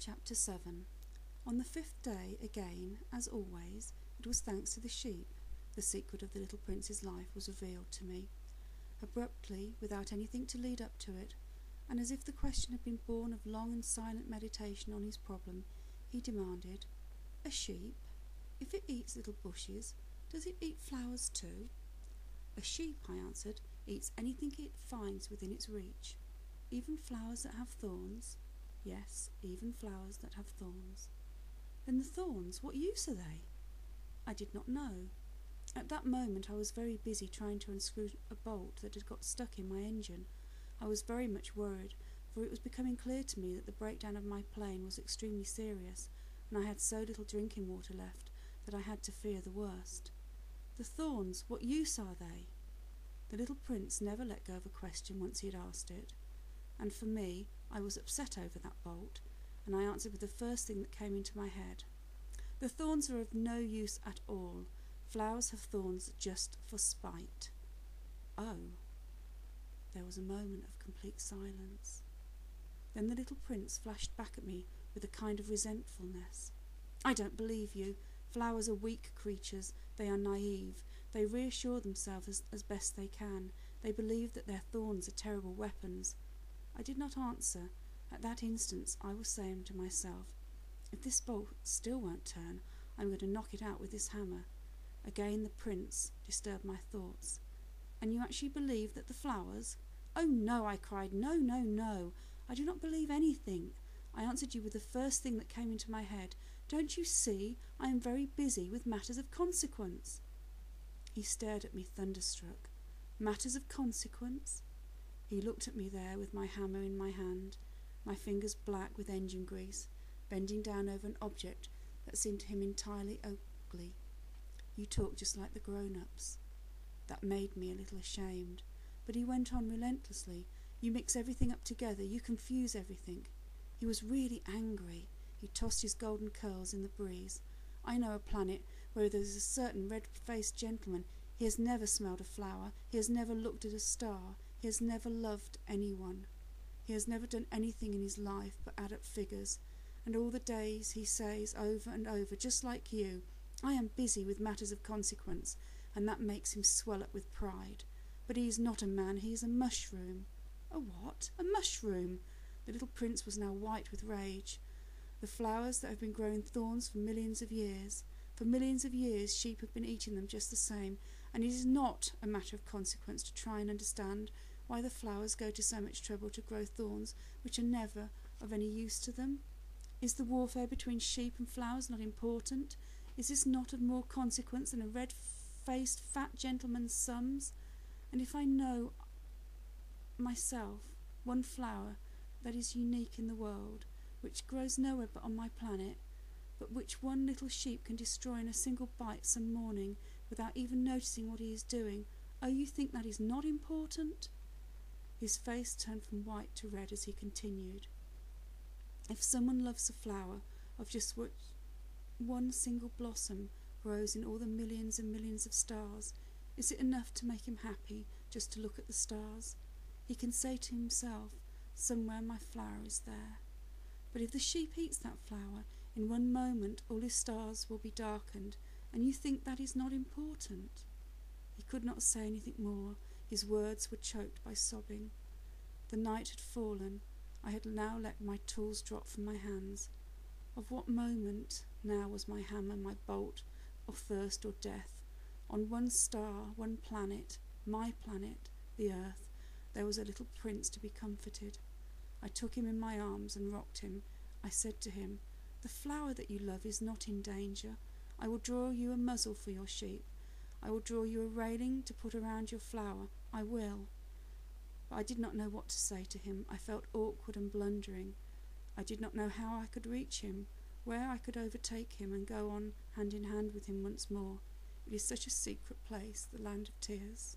Chapter 7. On the 5th day, again, as always, it was thanks to the sheep, the secret of the little prince's life was revealed to me. Abruptly, without anything to lead up to it, and as if the question had been born of long and silent meditation on his problem, he demanded, "A sheep? If it eats little bushes, does it eat flowers too?" "A sheep," I answered, "eats anything it finds within its reach. Even flowers that have thorns?" "Yes, even flowers that have thorns." "Then the thorns, what use are they?" I did not know. At that moment I was very busy trying to unscrew a bolt that had got stuck in my engine. I was very much worried, for it was becoming clear to me that the breakdown of my plane was extremely serious, and I had so little drinking water left that I had to fear the worst. "The thorns, what use are they?" The little prince never let go of a question once he had asked it, and for me, I was upset over that bolt, and I answered with the first thing that came into my head. "The thorns are of no use at all. Flowers have thorns just for spite." "Oh." There was a moment of complete silence. Then the little prince flashed back at me with a kind of resentfulness. "I don't believe you. Flowers are weak creatures. They are naive. They reassure themselves as best they can. They believe that their thorns are terrible weapons." I did not answer. At that instant I was saying to myself, "If this bolt still won't turn, I'm going to knock it out with this hammer." Again the prince disturbed my thoughts. "And you actually believe that the flowers—" "Oh no," I cried, "no, no, no. I do not believe anything. I answered you with the first thing that came into my head. Don't you see, I am very busy with matters of consequence?" He stared at me thunderstruck. Matters of consequence? He looked at me there with my hammer in my hand, my fingers black with engine grease, bending down over an object that seemed to him entirely ugly. "You talk just like the grown-ups." That made me a little ashamed, but he went on relentlessly. "You mix everything up together, you confuse everything." He was really angry. He tossed his golden curls in the breeze. "I know a planet where there is a certain red-faced gentleman. He has never smelled a flower, he has never looked at a star, he has never loved anyone. He has never done anything in his life but add up figures, and all the days he says over and over, just like you, 'I am busy with matters of consequence,' and that makes him swell up with pride. But he is not a man, he is a mushroom." "A what? A mushroom?" The little prince was now white with rage. "The flowers that have been growing thorns for millions of years. For millions of years sheep have been eating them just the same, and it is not a matter of consequence to try and understand why the flowers go to so much trouble to grow thorns which are never of any use to them. Is the warfare between sheep and flowers not important? Is this not of more consequence than a red-faced fat gentleman's sums? And if I know myself one flower that is unique in the world, which grows nowhere but on my planet, but which one little sheep can destroy in a single bite some morning without even noticing what he is doing, oh, you think that is not important?" His face turned from white to red as he continued, "If someone loves a flower of just which one single blossom grows in all the millions and millions of stars, is it enough to make him happy just to look at the stars? He can say to himself, 'Somewhere my flower is there.' But if the sheep eats that flower, in one moment all his stars will be darkened, and you think that is not important?" He could not say anything more. His words were choked by sobbing. The night had fallen. I had now let my tools drop from my hands. Of what moment now was my hammer, my bolt, of thirst or death? On one star, one planet, my planet, the earth, there was a little prince to be comforted. I took him in my arms and rocked him. I said to him, "The flower that you love is not in danger. I will draw you a muzzle for your sheep. I will draw you a railing to put around your flower. I will." But I did not know what to say to him. I felt awkward and blundering. I did not know how I could reach him, where I could overtake him and go on hand in hand with him once more. It is such a secret place, the land of tears.